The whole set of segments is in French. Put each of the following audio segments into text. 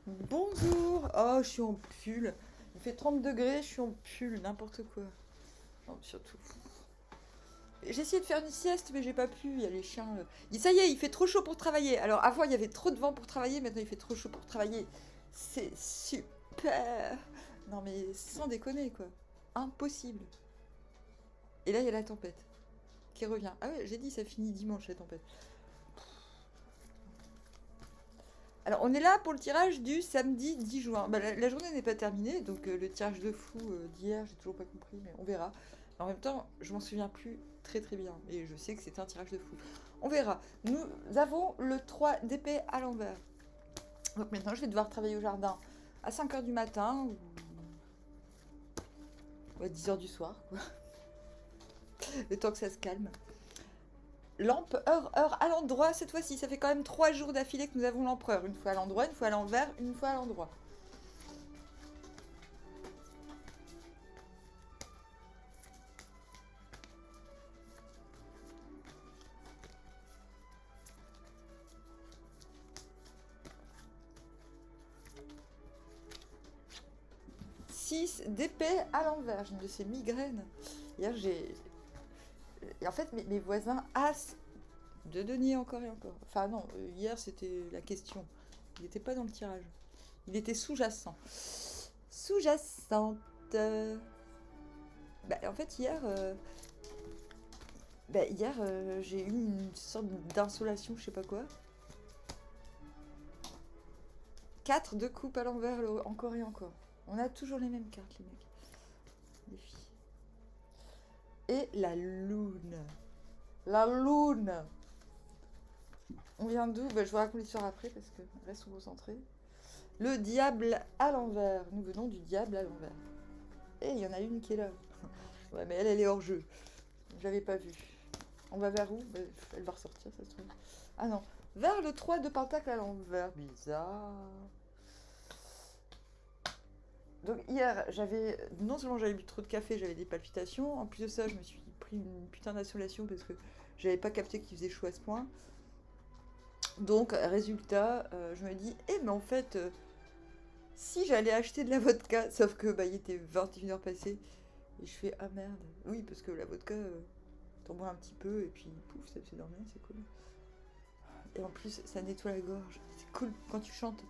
Bonjour. Oh, je suis en pull. Il fait 30 degrés, je suis en pull, n'importe quoi. Non, surtout. J'ai essayé de faire une sieste, mais j'ai pas pu. Il y a les chiens. Ça y est, il fait trop chaud pour travailler. Alors, avant, il y avait trop de vent pour travailler. Maintenant, il fait trop chaud pour travailler. C'est super. Non, mais sans déconner, quoi. Impossible. Et là, il y a la tempête qui revient. Ah ouais, j'ai dit, ça finit dimanche, la tempête. Alors, on est là pour le tirage du samedi 10 juin. Bah, la journée n'est pas terminée, donc le tirage de fou d'hier, j'ai toujours pas compris, mais on verra. En même temps, je m'en souviens plus très très bien, et je sais que c'était un tirage de fou. On verra. Nous avons le 3 d'épée à l'envers. Donc maintenant, je vais devoir travailler au jardin à 5 heures du matin, ou à 10 heures du soir, quoi. Le temps que ça se calme. Lampe, heure à l'endroit, cette fois-ci. Ça fait quand même 3 jours d'affilée que nous avons l'empereur. Une fois à l'endroit, une fois à l'envers, une fois à l'endroit. 6 d'épée à l'envers. J'ai une de ces migraines. Hier, j'ai. Et en fait, mes voisins as de denier encore et encore. Enfin, non, hier, c'était la question. Il n'était pas dans le tirage. Il était sous-jacent. Sous-jacente. Bah, en fait, hier, j'ai eu une sorte d'insolation, je sais pas quoi. 4 de coupe à l'envers, encore et encore. On a toujours les mêmes cartes, les mecs. Les filles. Et la lune. La lune. On vient d'où? Bah, je vous raconte l'histoire après parce que restons concentrés. Le diable à l'envers. Nous venons du diable à l'envers. Et il y en a une qui est là. Ouais, mais elle est hors jeu. Je l'avais pas vue. On va vers où? Bah, elle va ressortir, ça se trouve. Ah non. Vers le 3 de pentacle à l'envers. Bizarre. Donc hier, non seulement j'avais bu trop de café, j'avais des palpitations. En plus de ça, je me suis pris une putain d'insolation parce que j'avais pas capté qu'il faisait chaud à ce point. Donc, résultat, je me dis, mais en fait, si j'allais acheter de la vodka, sauf que bah, il était 21 heures passées, et je fais, ah merde, oui, parce que la vodka, t'en bois un petit peu, et puis pouf, ça te fait dormir, c'est cool. Et en plus, ça nettoie la gorge, c'est cool quand tu chantes.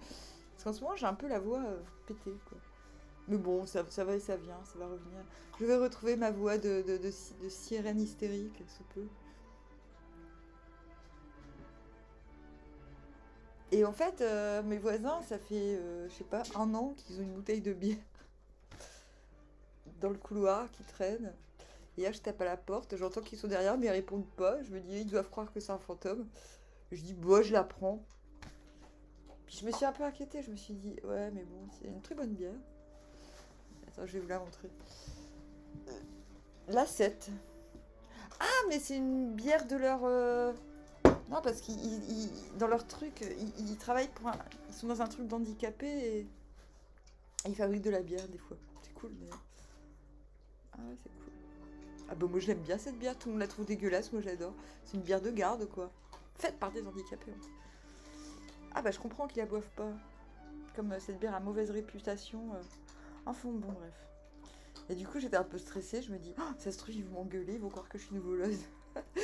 Parce qu'en ce moment, j'ai un peu la voix pétée, quoi. Mais bon, ça va et ça vient, ça va revenir. Je vais retrouver ma voix de sirène hystérique, sous peu. Et en fait, mes voisins, ça fait, je sais pas, 1 an qu'ils ont une bouteille de bière dans le couloir qui traîne. Et là, je tape à la porte, j'entends qu'ils sont derrière, mais ils répondent pas. Je me dis, ils doivent croire que c'est un fantôme. Je dis, bah, je la prends. Puis je me suis un peu inquiétée, je me suis dit, ouais, mais bon, c'est une très bonne bière. Attends, je vais vous la montrer. La 7. Ah, mais c'est une bière de leur. Non, parce qu'ils, dans leur truc, ils travaillent pour un. Ils sont dans un truc d'handicapé et ils fabriquent de la bière des fois. C'est cool, mais. Ah ouais, c'est cool. Ah bah moi je l'aime bien cette bière, tout le monde la trouve dégueulasse, moi j'adore. C'est une bière de garde quoi. Faite par des handicapés. Ah bah je comprends qu'ils la boivent pas. Comme cette bière a mauvaise réputation. Enfin bon bref. Et du coup j'étais un peu stressée, je me dis, oh, ça se trouve ils vont m'engueuler, ils vont croire que je suis une voleuse.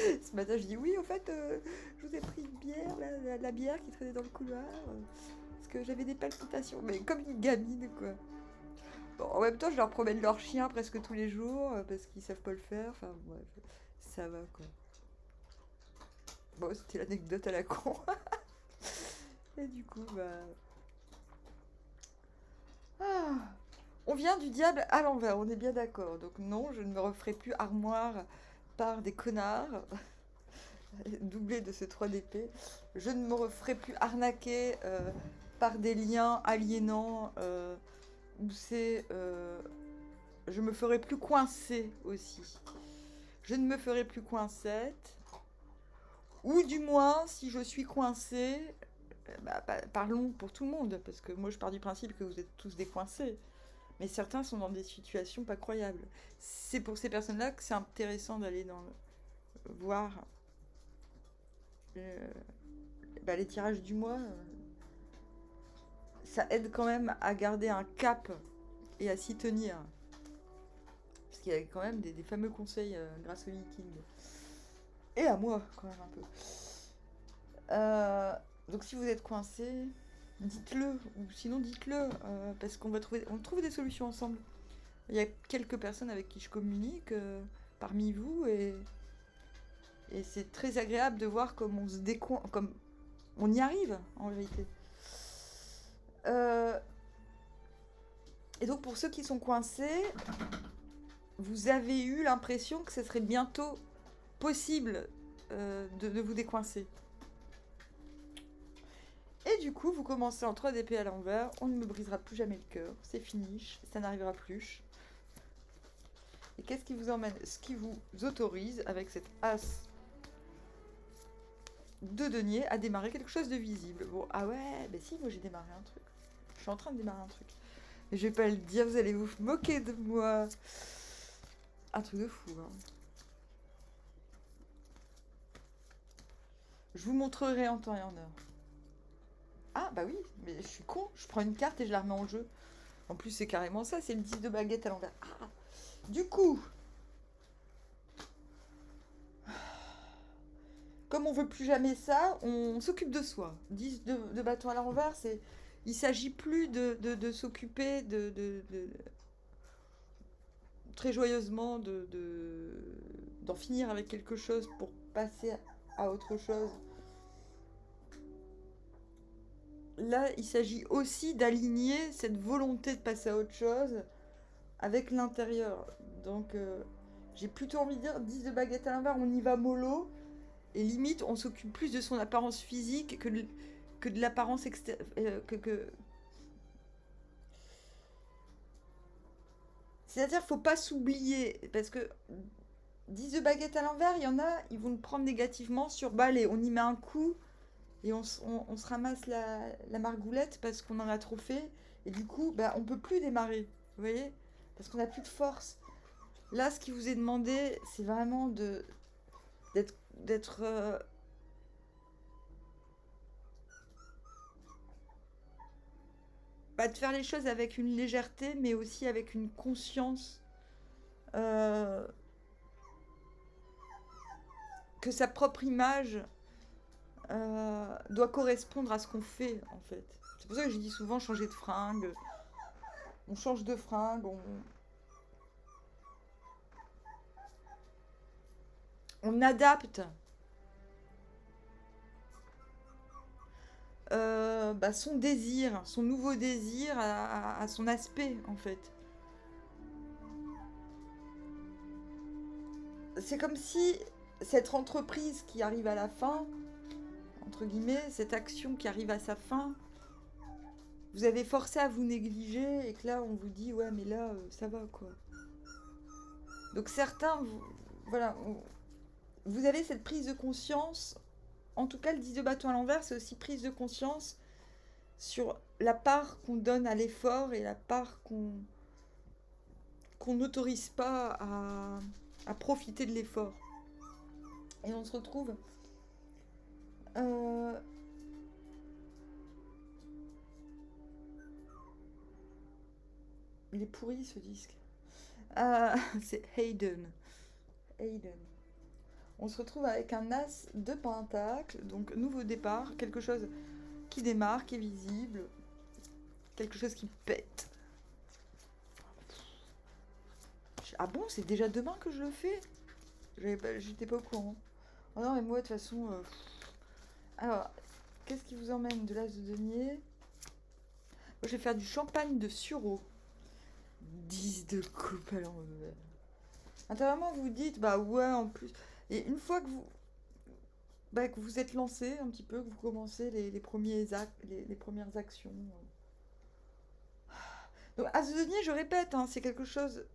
Ce matin je dis, oui en fait je vous ai pris une bière, la bière qui traînait dans le couloir. Parce que j'avais des palpitations, mais comme une gamine quoi. Bon, en même temps, je leur promène leur chien presque tous les jours parce qu'ils savent pas le faire. Enfin, bref, ça va quoi. Bon, c'était l'anecdote à la con. Et du coup, bah. Ah. On vient du diable à l'envers, on est bien d'accord. Donc, non, je ne me referai plus armoire par des connards. Doublé de ce 3 d'épée. Je ne me referai plus arnaquer par des liens aliénants où c'est. Je me ferai plus coincer aussi. Je ne me ferai plus coincette. Ou du moins, si je suis coincée, bah, parlons pour tout le monde, parce que moi je pars du principe que vous êtes tous des coincés. Mais certains sont dans des situations pas croyables. C'est pour ces personnes-là que c'est intéressant d'aller voir bah, les tirages du mois. ça aide quand même à garder un cap et à s'y tenir. Parce qu'il y a quand même des fameux conseils grâce au Yi-King. Et à moi, quand même, un peu. Donc si vous êtes coincé, dites-le. Ou sinon, dites-le. Parce qu'on va trouve des solutions ensemble. Il y a quelques personnes avec qui je communique parmi vous. Et c'est très agréable de voir comme on se décoin... comme on y arrive, en vérité. Et donc, pour ceux qui sont coincés, vous avez eu l'impression que ce serait bientôt possible de vous décoincer. Et du coup, vous commencez en 3 d'épée à l'envers. On ne me brisera plus jamais le cœur. C'est fini. Ça n'arrivera plus. Et qu'est-ce qui vous emmène? Ce qui vous autorise, avec cette as de denier, à démarrer quelque chose de visible. Bon, ah ouais, ben si, moi j'ai démarré un truc. Je suis en train de démarrer un truc. Mais je vais pas le dire, vous allez vous moquer de moi. Un truc de fou, hein. Je vous montrerai en temps et en heure. Ah, bah oui, mais je suis con. Je prends une carte et je la remets en jeu. En plus, c'est carrément ça, c'est le 10 de baguette à l'envers. Ah, du coup, comme on veut plus jamais ça, on s'occupe de soi. 10 de bâton à l'envers, c'est... Il s'agit plus de s'occuper très joyeusement d'en finir avec quelque chose pour passer à autre chose. Là, il s'agit aussi d'aligner cette volonté de passer à autre chose avec l'intérieur. Donc, j'ai plutôt envie de dire 10 de baguette à l'envers, on y va mollo. Et limite, on s'occupe plus de son apparence physique que de l'apparence extérieure. C'est-à-dire, faut pas s'oublier. Parce que 10 de baguette à l'envers, il y en a, ils vont le prendre négativement sur bah allez, on y met un coup et on se ramasse la margoulette parce qu'on en a trop fait. Et du coup, bah, on peut plus démarrer. Vous voyez? Parce qu'on n'a plus de force. Là, ce qui vous est demandé, c'est vraiment d'être de faire les choses avec une légèreté, mais aussi avec une conscience que sa propre image doit correspondre à ce qu'on fait, en fait. C'est pour ça que je dis souvent changer de fringue. On change de fringue, on adapte son désir, son nouveau désir à son aspect, en fait. C'est comme si cette entreprise qui arrive à la fin, entre guillemets, cette action qui arrive à sa fin, vous avez forcé à vous négliger et que là, on vous dit, ouais, mais là, ça va, quoi. Donc certains, voilà, vous avez cette prise de conscience. En tout cas, le 10 de bâton à l'envers, c'est aussi prise de conscience sur la part qu'on donne à l'effort et la part qu'on n'autorise pas à profiter de l'effort. Et on se retrouve... Il est pourri, ce disque. C'est Hayden. On se retrouve avec un as de pentacle, donc nouveau départ, quelque chose qui démarre, qui est visible, quelque chose qui pète. Ah bon, c'est déjà demain que je le fais? J'étais pas au courant. Oh non, mais moi, de toute façon... Alors, qu'est-ce qui vous emmène de l'as de denier? Moi, je vais faire du champagne de sureau. 10 de coupe à l'envers. Intérieurement, vous dites, bah ouais, en plus... Et une fois que vous êtes lancé un petit peu, que vous commencez les premières actions. Donc, à ce denier, je répète, hein, c'est quelque chose...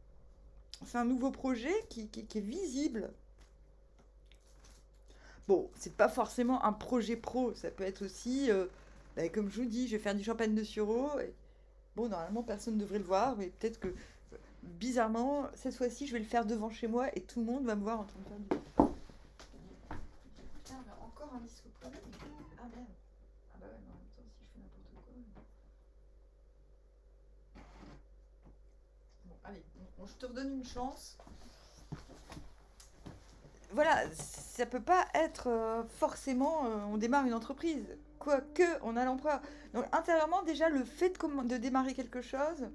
C'est un nouveau projet qui est visible. Bon, c'est pas forcément un projet pro, ça peut être aussi... comme je vous dis, je vais faire du champagne de sureau. Et... Bon, normalement, personne ne devrait le voir, mais peut-être que... Bizarrement, cette fois-ci, je vais le faire devant chez moi et tout le monde va me voir en train de faire du... Putain, mais encore un disque problème. Ah merde. Ah bah ouais, mais en même temps, si je fais n'importe quoi... Allez, bon, je te redonne une chance. Voilà, ça peut pas être forcément on démarre une entreprise. Quoique, on a l'emploi. Donc, intérieurement, déjà, le fait de démarrer quelque chose,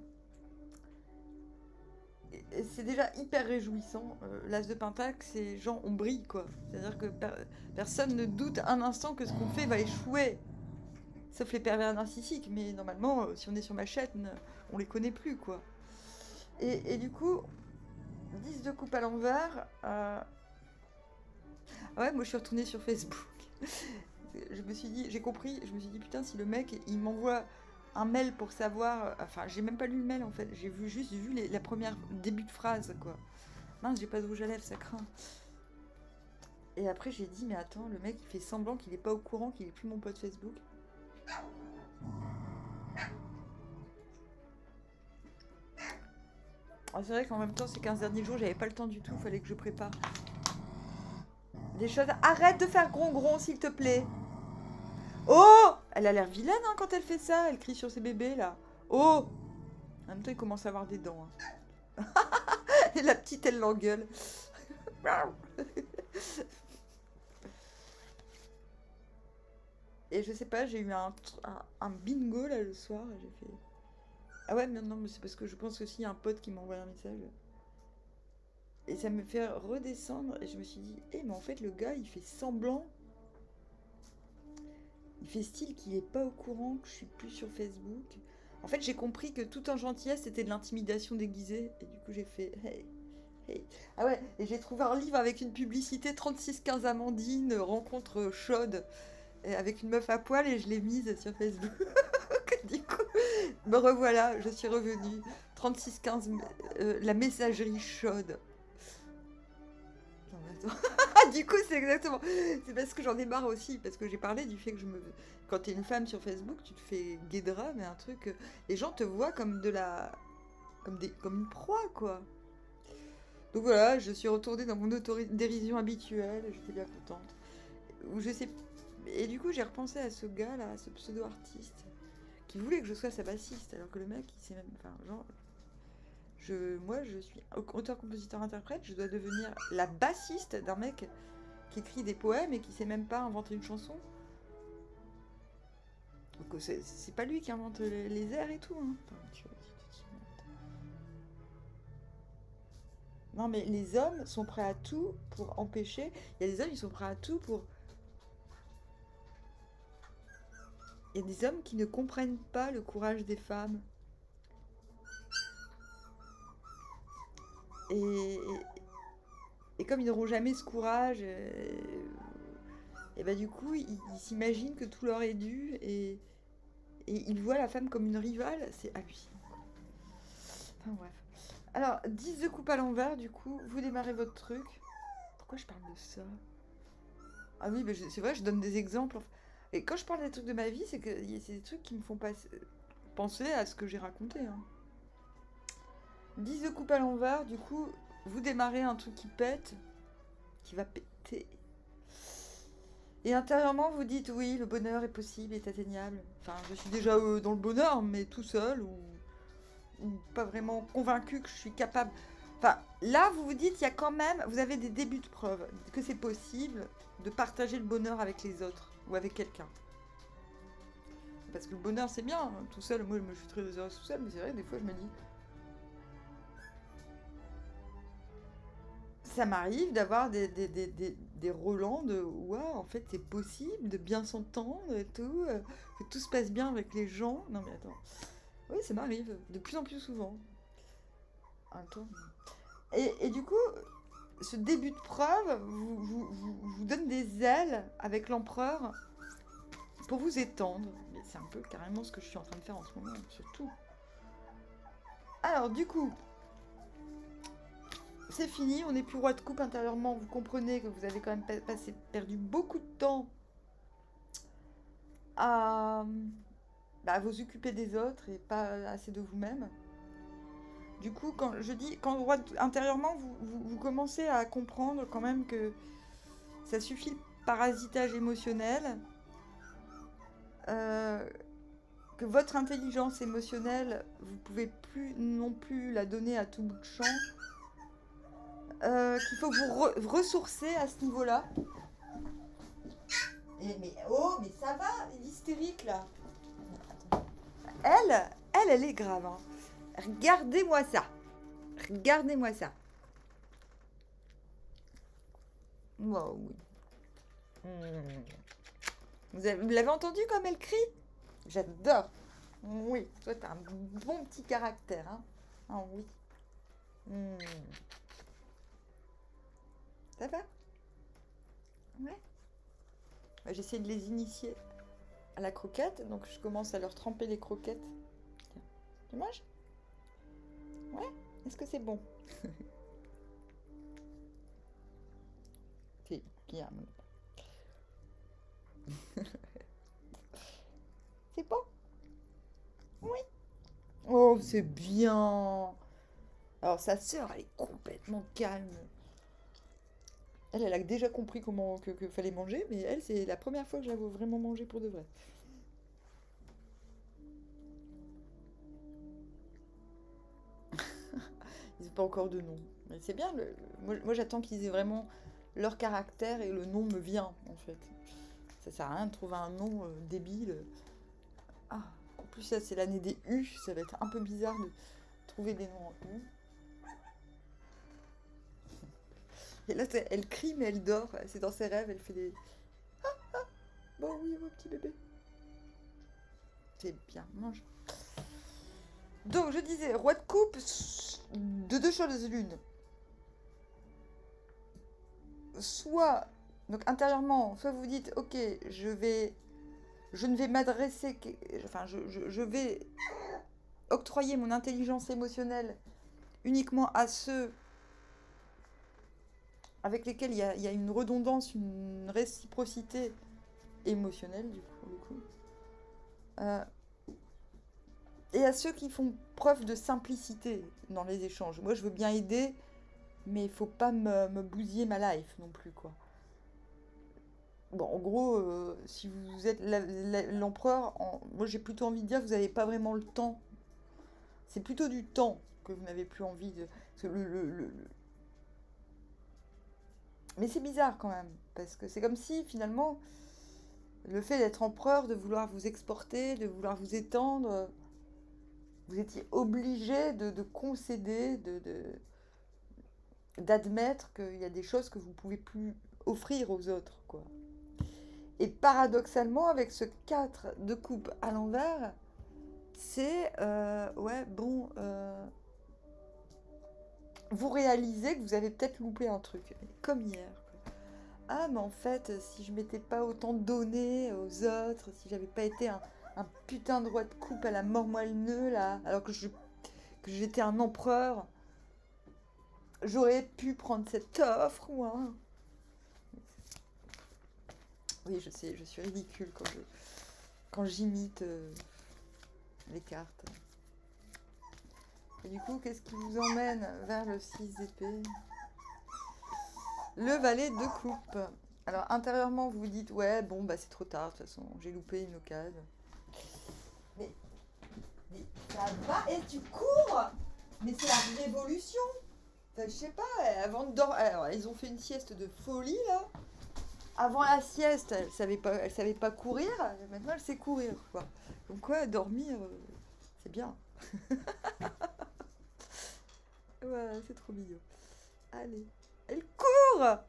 c'est déjà hyper réjouissant. L'As de Pentacle, c'est genre, on brille, quoi. C'est-à-dire que personne ne doute un instant que ce qu'on fait va échouer. Sauf les pervers narcissiques. Mais normalement, si on est sur ma chaîne, on les connaît plus, quoi. Et du coup, 10 de coupe à l'envers. Ouais, moi je suis retournée sur Facebook. Je me suis dit, j'ai compris, je me suis dit putain, si le mec il m'envoie un mail pour savoir. Enfin, j'ai même pas lu le mail en fait, j'ai juste vu la première début de phrase quoi. Mince, j'ai pas de rouge à lèvres, ça craint. Et après j'ai dit, mais attends, le mec il fait semblant qu'il est pas au courant, qu'il est plus mon pote Facebook. Ah, c'est vrai qu'en même temps, ces 15 derniers jours, j'avais pas le temps du tout, fallait que je prépare des choses. Arrête de faire gron s'il te plaît. Oh, elle a l'air vilaine hein, quand elle fait ça. Elle crie sur ses bébés là. Oh, en même temps il commence à avoir des dents. Hein. Et la petite elle l'engueule. Et je sais pas, j'ai eu un bingo là le soir. J'ai fait. Ah ouais, mais non, mais c'est parce que je pense aussi il y a un pote qui m'a envoyé un message. Et ça me fait redescendre. Et je me suis dit, mais en fait le gars il fait semblant. Il fait style qu'il est pas au courant que je suis plus sur Facebook. En fait, j'ai compris que tout en gentillesse, c'était de l'intimidation déguisée. Et du coup, j'ai fait hey, hey. Ah ouais, et j'ai trouvé un livre avec une publicité 3615 Amandine, rencontre chaude, avec une meuf à poil, et je l'ai mise sur Facebook. Du coup, me revoilà, je suis revenue. 3615, la messagerie chaude. Non, mais attends. Du coup, c'est exactement. C'est parce que j'en ai marre aussi. Parce que j'ai parlé du fait que quand t'es une femme sur Facebook, tu te fais guédra, mais un truc. Les gens te voient comme de la. Comme une proie, quoi. Donc voilà, je suis retournée dans mon autodérision habituelle. J'étais bien contente. Ou je sais. Et du coup, j'ai repensé à ce gars-là, à ce pseudo-artiste, qui voulait que je sois sa bassiste, alors que le mec, il sait même. Enfin, genre. Moi, je suis auteur-compositeur-interprète, je dois devenir la bassiste d'un mec qui écrit des poèmes et qui sait même pas inventer une chanson. Donc c'est pas lui qui invente les airs et tout. Hein. Enfin, non, mais les hommes sont prêts à tout pour empêcher. Il y a des hommes, ils sont prêts à tout pour. Il y a des hommes qui ne comprennent pas le courage des femmes. Et comme ils n'auront jamais ce courage, et bah du coup, ils s'imaginent que tout leur est dû et ils voient la femme comme une rivale. C'est hallucinant. Enfin bref. Alors, 10 de coupe à l'envers, du coup, vous démarrez votre truc. Pourquoi je parle de ça? Ah oui, c'est vrai, je donne des exemples. Et quand je parle des trucs de ma vie, c'est que c'est des trucs qui me font penser à ce que j'ai raconté. Hein. 10 de coupe à l'envers, du coup, vous démarrez un truc qui pète, qui va péter. Et intérieurement, vous dites oui, le bonheur est possible, est atteignable. Enfin, je suis déjà dans le bonheur, mais tout seul, ou pas vraiment convaincu que je suis capable. Enfin, là, vous vous dites, il y a quand même, vous avez des débuts de preuve que c'est possible de partager le bonheur avec les autres ou avec quelqu'un. Parce que le bonheur, c'est bien, hein, tout seul. Moi, je suis très heureuse tout seul, mais c'est vrai, des fois, je me dis. Ça m'arrive d'avoir des relents de ouais, en fait, c'est possible de bien s'entendre et tout, que tout se passe bien avec les gens. Non, mais attends. Oui, ça m'arrive de plus en plus souvent. En même temps. Et du coup, ce début de preuve vous donne des ailes avec l'empereur pour vous étendre. Mais c'est un peu carrément ce que je suis en train de faire en ce moment, surtout. Alors, du coup, c'est fini, on n'est plus roi de coupe intérieurement. Vous comprenez que vous avez quand même perdu beaucoup de temps à vous occuper des autres et pas assez de vous-même. Du coup, quand je dis, intérieurement, vous commencez à comprendre quand même que ça suffit le parasitage émotionnel, que votre intelligence émotionnelle, vous pouvez plus non plus la donner à tout bout de champ. Qu'il faut vous ressourcer à ce niveau-là. Mais oh, mais ça va, l'hystérique là. Elle est grave. Hein. Regardez-moi ça. Regardez-moi ça. Oh oui. Vous l'avez entendu comme elle crie? J'adore. Oui, toi t'as un bon petit caractère. Hein. Ah oui. Ça va? Ouais. J'essaie de les initier à la croquette, donc je commence à leur tremper les croquettes. Tiens, tu manges? Ouais? Est-ce que c'est bon? C'est bien. C'est bon? Oui. Oh, c'est bien. Alors sa sœur, elle est complètement calme. Elle a déjà compris comment que fallait manger, mais elle, c'est la première fois que je la vois vraiment manger pour de vrai. Ils n'ont pas encore de nom. Mais c'est bien, moi j'attends qu'ils aient vraiment leur caractère et le nom me vient, en fait. Ça sert à rien de trouver un nom débile. Ah, en plus, ça c'est l'année des U, ça va être un peu bizarre de trouver des noms en U. Et là, elle crie, mais elle dort. C'est dans ses rêves, elle fait des... Ah, ah. Bon, oui, mon petit bébé. C'est bien, mange. Donc, je disais, roi de coupe, de deux choses l'une. Soit, donc intérieurement, soit vous dites, ok, je ne vais m'adresser... Enfin, je vais octroyer mon intelligence émotionnelle uniquement à ceux avec lesquels il y a une redondance, une réciprocité émotionnelle, du coup. Et à ceux qui font preuve de simplicité dans les échanges. Moi, je veux bien aider, mais il faut pas me bousiller ma life non plus, quoi. Bon, en gros, si vous êtes l'empereur, moi j'ai plutôt envie de dire que vous n'avez pas vraiment le temps. C'est plutôt du temps que vous n'avez plus envie de... Parce que Mais c'est bizarre quand même, parce que c'est comme si finalement, le fait d'être empereur, de vouloir vous exporter, de vouloir vous étendre, vous étiez obligé de concéder, d'admettre qu'il y a des choses que vous ne pouvez plus offrir aux autres, quoi. Et paradoxalement, avec ce 4 de coupe à l'envers, c'est, ouais, bon, vous réalisez que vous avez peut-être loupé un truc, comme hier. Ah, mais en fait, si je m'étais pas autant donné aux autres, si j'avais pas été un putain de roi de coupe à la mort moelle-neu, là, alors que j'étais un empereur, j'aurais pu prendre cette offre, moi. Oui, je sais, je suis ridicule quand j'imite les cartes. Et du coup, qu'est-ce qui vous emmène vers le 6 d'épée? Le valet de coupe. Alors, intérieurement, vous vous dites, ouais, bon, bah c'est trop tard, de toute façon, j'ai loupé une occasion. Mais ça va, et tu cours? Mais c'est la révolution. Enfin, je sais pas, avant de dormir... Alors, ils ont fait une sieste de folie, là. Avant la sieste, elle savait pas courir, maintenant elle sait courir, quoi. Donc quoi, dormir, c'est bien. Ouais, c'est trop mignon. Allez, elle court!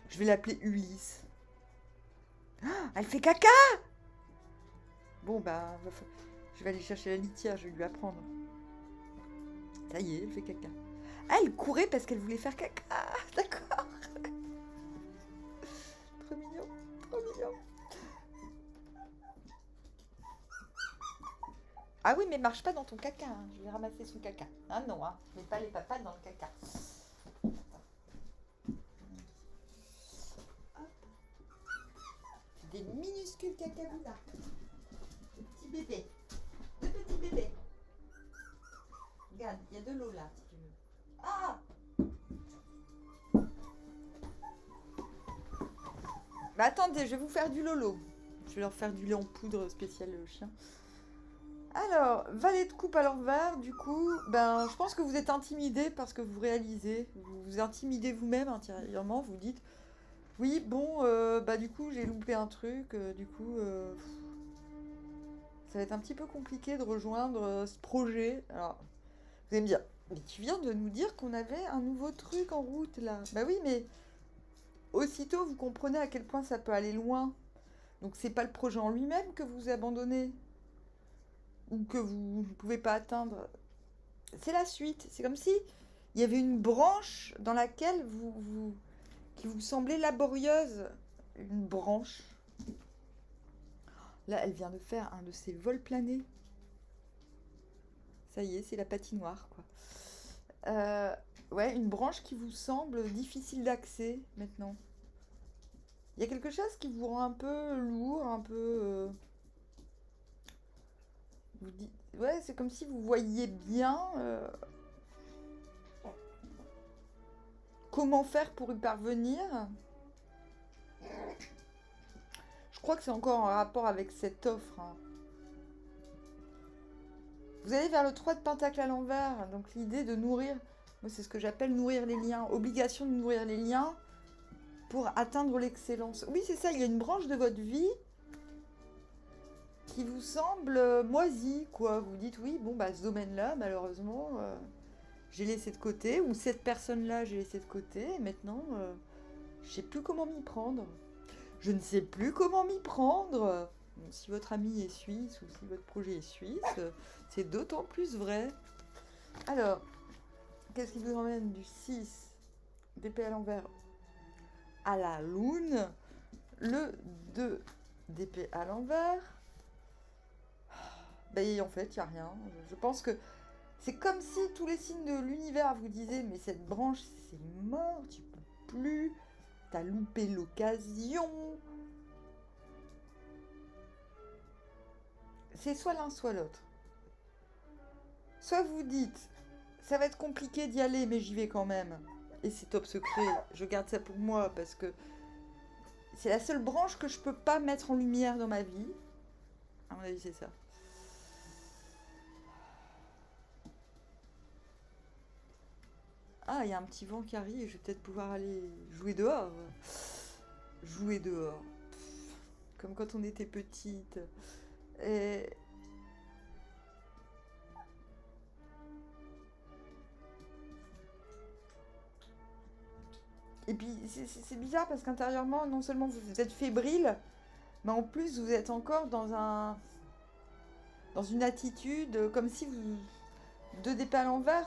Je vais l'appeler Ulysse. Ah, elle fait caca! Bon, bah, je vais aller chercher la litière, je vais lui apprendre. Ça y est, elle fait caca. Ah, elle courait parce qu'elle voulait faire caca. D'accord. Trop mignon, trop mignon. Ah oui, mais marche pas dans ton caca. Hein. Je vais ramasser son caca. Ah non, hein. Je mets pas les papates dans le caca. Des minuscules cacaboulas. De petits bébés. De petits bébés. Regarde, il y a de l'eau là, si tu veux. Ah! Bah attendez, je vais vous faire du lolo. Je vais leur faire du lait en poudre spécial chien. Alors, valet de coupe à l'envers, du coup, ben, je pense que vous êtes intimidé parce que vous réalisez, vous vous intimidez vous-même intérieurement, vous dites, oui, bon, bah du coup, j'ai loupé un truc, du coup, ça va être un petit peu compliqué de rejoindre ce projet. Alors, vous allez me dire, mais tu viens de nous dire qu'on avait un nouveau truc en route, là. Bah oui, mais aussitôt, vous comprenez à quel point ça peut aller loin. Donc, c'est pas le projet en lui-même que vous abandonnez ou que vous ne pouvez pas atteindre. C'est la suite. C'est comme si il y avait une branche dans laquelle qui vous semblait laborieuse. Une branche. Là, elle vient de faire un de ses vols planés. Ça y est, c'est la patinoire, quoi. Ouais, une branche qui vous semble difficile d'accès maintenant. Il y a quelque chose qui vous rend un peu lourd, un peu... vous dites... Ouais, c'est comme si vous voyiez bien comment faire pour y parvenir. Je crois que c'est encore en rapport avec cette offre. Hein. Vous allez vers le 3 de pentacle à l'envers. Donc l'idée de nourrir, moi c'est ce que j'appelle nourrir les liens. Obligation de nourrir les liens pour atteindre l'excellence. Oui, c'est ça, il y a une branche de votre vie qui vous semble moisie, quoi. Vous dites, oui, bon, bah ce domaine-là, malheureusement, j'ai laissé de côté. Ou cette personne-là, j'ai laissé de côté. Et maintenant, je sais plus comment m'y prendre. Je ne sais plus comment m'y prendre. Si votre ami est suisse ou si votre projet est suisse, c'est d'autant plus vrai. Alors, qu'est-ce qui vous emmène du 6 d'épée à l'envers à la lune, le 2 d'épée à l'envers. Ben, en fait, il n'y a rien. Je pense que c'est comme si tous les signes de l'univers vous disaient, mais cette branche, c'est mort, tu peux plus, t'as loupé l'occasion. C'est soit l'un, soit l'autre. Soit vous dites, ça va être compliqué d'y aller, mais j'y vais quand même. Et c'est top secret, je garde ça pour moi, parce que c'est la seule branche que je peux pas mettre en lumière dans ma vie. À mon avis, c'est ça. Ah, il y a un petit vent qui arrive, je vais peut-être pouvoir aller jouer dehors. Jouer dehors. Comme quand on était petite. Et... Et puis, c'est bizarre parce qu'intérieurement, non seulement vous êtes fébrile, mais en plus, vous êtes encore dans une attitude comme si vous... Deux d'épée à l'envers,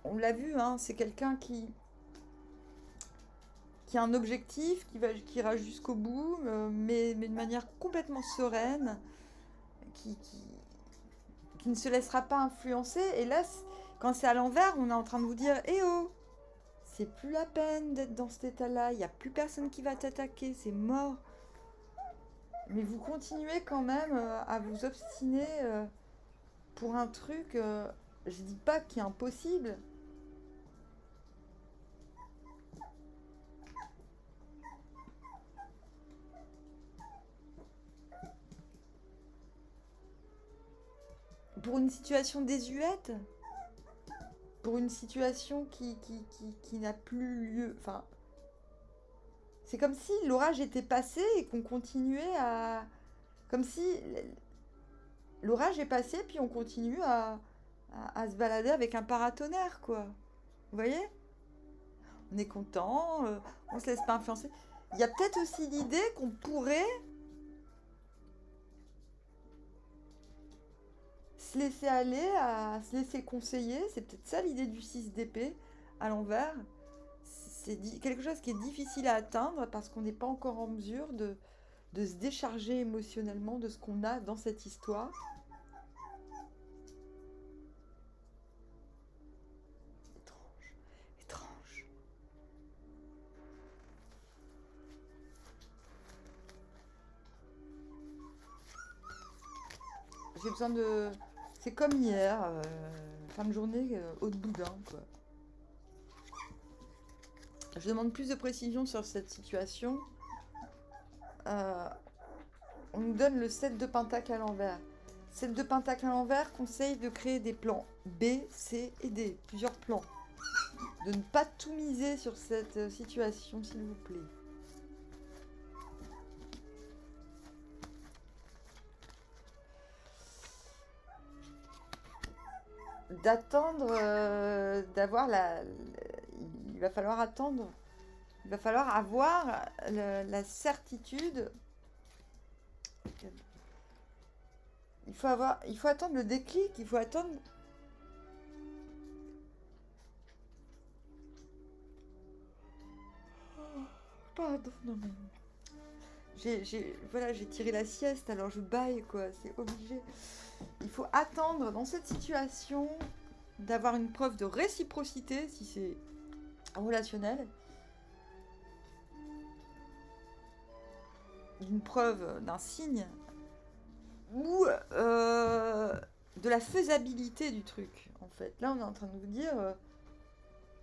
on l'a vu, hein, c'est quelqu'un qui a un objectif, qui ira jusqu'au bout, mais de manière complètement sereine, qui ne se laissera pas influencer. Et là, quand c'est à l'envers, on est en train de vous dire « Eh oh, c'est plus la peine d'être dans cet état-là, il n'y a plus personne qui va t'attaquer, c'est mort. » Mais vous continuez quand même à vous obstiner pour un truc, je dis pas qui est impossible. Pour une situation désuète, pour une situation qui n'a plus lieu. Enfin, c'est comme si l'orage était passé et qu'on continuait à... Comme si l'orage est passé, puis on continue à se balader avec un paratonnerre, quoi. Vous voyez? On est content, on se laisse pas influencer. Il y a peut-être aussi l'idée qu'on pourrait se laisser aller, à se laisser conseiller. C'est peut-être ça l'idée du 6 d'épée à l'envers. C'est quelque chose qui est difficile à atteindre parce qu'on n'est pas encore en mesure de se décharger émotionnellement de ce qu'on a dans cette histoire. Étrange, étrange. J'ai besoin de... C'est comme hier, fin de journée, eau de boudin, quoi. Je demande plus de précision sur cette situation. euh, on nous donne le 7 de pentacle à l'envers. 7 de pentacle à l'envers conseille de créer des plans B, C et D, plusieurs plans. De ne pas tout miser sur cette situation, s'il vous plaît. D'attendre, d'avoir il va falloir attendre. Il va falloir avoir la certitude. Il faut attendre le déclic, il faut attendre. Pardon, non mais. Voilà, j'ai tiré la sieste, alors je baille, quoi, c'est obligé. Il faut attendre dans cette situation d'avoir une preuve de réciprocité, si c'est relationnel. Une preuve d'un signe ou de la faisabilité du truc, en fait. Là, on est en train de vous dire,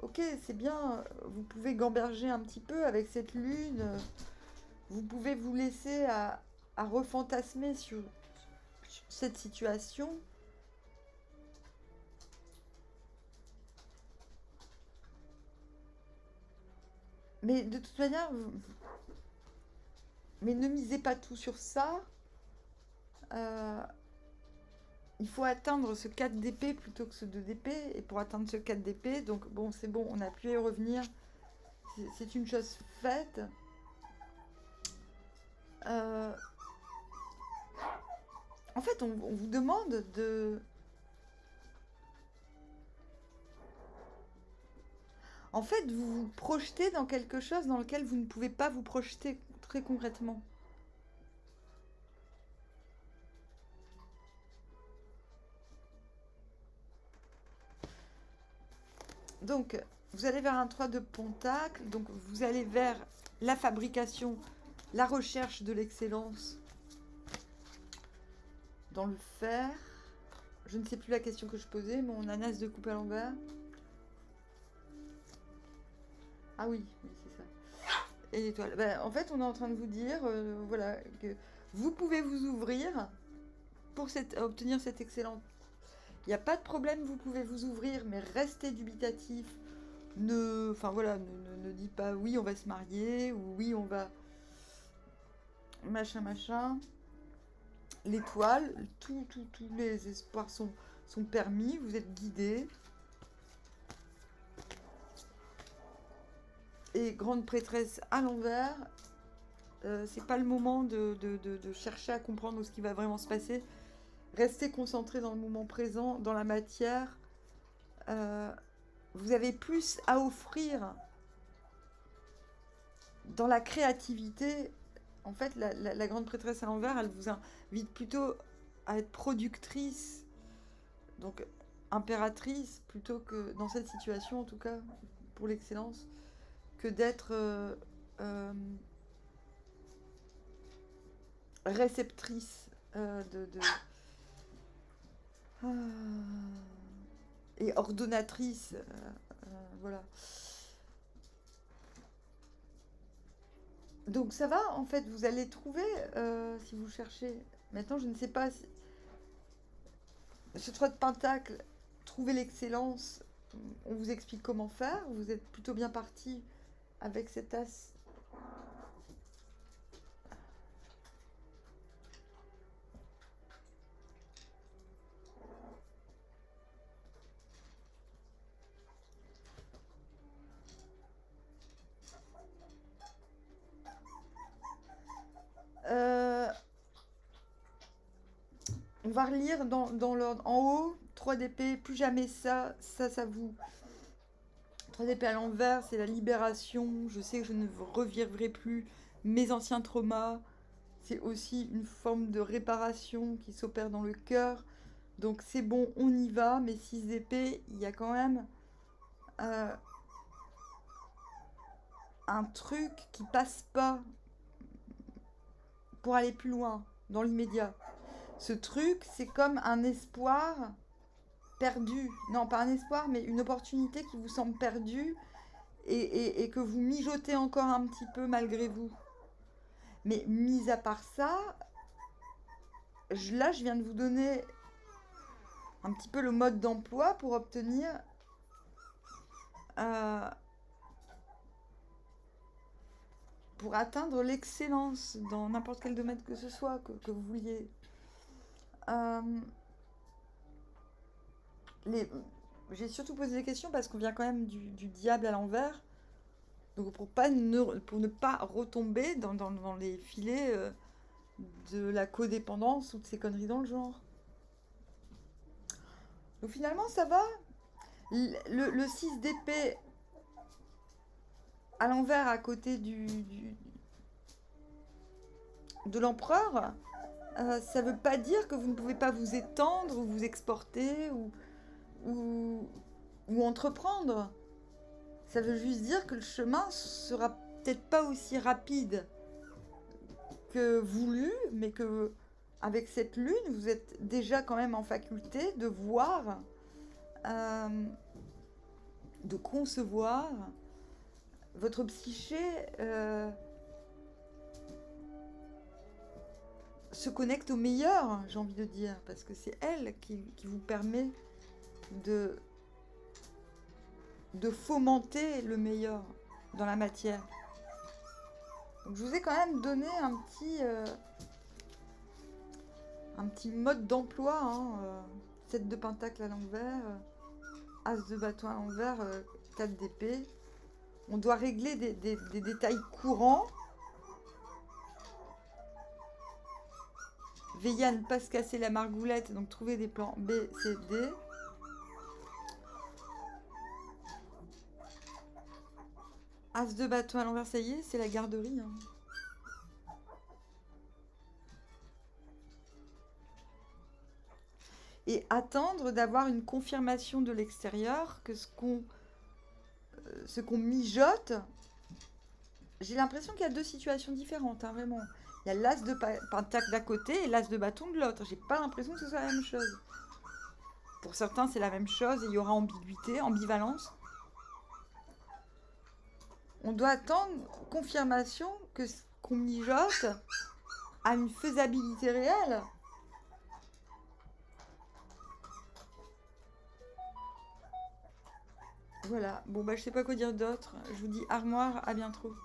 ok, c'est bien, vous pouvez gamberger un petit peu avec cette lune, vous pouvez vous laisser à refantasmer sur cette situation. Mais de toute manière, mais ne misez pas tout sur ça. Il faut atteindre ce 4 d'épée plutôt que ce 2 d'épée. Et pour atteindre ce 4 d'épée, donc bon, c'est bon, on n'a plus à y revenir. C'est une chose faite. En fait, on vous demande de... En fait, vous vous projetez dans quelque chose dans lequel vous ne pouvez pas vous projeter très concrètement. Donc, vous allez vers un 3 de pentacle, donc vous allez vers la fabrication, la recherche de l'excellence dans le fer. Je ne sais plus la question que je posais, mon ananas de coupe à l'envers. Ah oui, oui c'est ça. Et l'étoile. Ben, en fait, on est en train de vous dire, voilà, que vous pouvez vous ouvrir pour obtenir cette excellence. Il n'y a pas de problème, vous pouvez vous ouvrir, mais restez dubitatif. Enfin voilà, ne dites pas oui, on va se marier, ou oui, on va... Machin, machin. L'étoile, tous les espoirs sont permis, vous êtes guidés. Et grande prêtresse à l'envers, c'est pas le moment de chercher à comprendre ce qui va vraiment se passer. Restez concentré dans le moment présent, dans la matière. Vous avez plus à offrir dans la créativité. En fait, la grande prêtresse à l'envers, elle vous invite plutôt à être productrice, donc impératrice, plutôt que dans cette situation, en tout cas, pour l'excellence, que d'être réceptrice et ordonnatrice. Voilà. Donc ça va, en fait, vous allez trouver, si vous cherchez... Maintenant, je ne sais pas si... Ce 3 de pentacle, trouver l'excellence, on vous explique comment faire. Vous êtes plutôt bien parti avec cet as. On va relire dans l'ordre. En haut, 3 d'épée, plus jamais ça vous... 3 d'épée à l'envers, c'est la libération. Je sais que je ne revivrai plus mes anciens traumas. C'est aussi une forme de réparation qui s'opère dans le cœur. Donc c'est bon, on y va. Mais 6 d'épée, il y a quand même un truc qui passe pas pour aller plus loin dans l'immédiat. Ce truc, c'est comme un espoir perdu. Non, pas un espoir, mais une opportunité qui vous semble perdue et que vous mijotez encore un petit peu malgré vous. Mais mis à part ça, là, je viens de vous donner un petit peu le mode d'emploi pour obtenir pour atteindre l'excellence dans n'importe quel domaine que ce soit que vous vouliez. J'ai surtout posé des questions parce qu'on vient quand même du diable à l'envers. Donc pour ne pas retomber dans les filets de la codépendance ou de ces conneries dans le genre. Donc finalement ça va. Le 6 d'épée à l'envers à côté de l'empereur, ça veut pas dire que vous ne pouvez pas vous étendre ou vous exporter ou entreprendre. Ça veut juste dire que le chemin sera peut-être pas aussi rapide que voulu, mais que avec cette lune, vous êtes déjà quand même en faculté de voir, de concevoir votre psyché se connecte au meilleur, j'ai envie de dire, parce que c'est elle qui vous permet de fomenter le meilleur dans la matière. Donc je vous ai quand même donné un petit mode d'emploi, hein, 7 de pentacle à l'envers, As de bâton à l'envers, 4 d'épée. On doit régler des détails courants. Veiller à ne pas se casser la margoulette, donc trouver des plans B, C, D. As de bâton à l'envers, ça y est, c'est la garderie. Hein. Et attendre d'avoir une confirmation de l'extérieur que ce qu'on mijote. J'ai l'impression qu'il y a deux situations différentes, hein, vraiment. Il y a l'as de pentacle d'un côté et l'as de bâton de l'autre. J'ai pas l'impression que ce soit la même chose. Pour certains, c'est la même chose et il y aura ambiguïté, ambivalence. On doit attendre confirmation que ce qu'on mijote a une faisabilité réelle. Voilà. Bon, bah, je sais pas quoi dire d'autre. Je vous dis armoire, à bientôt.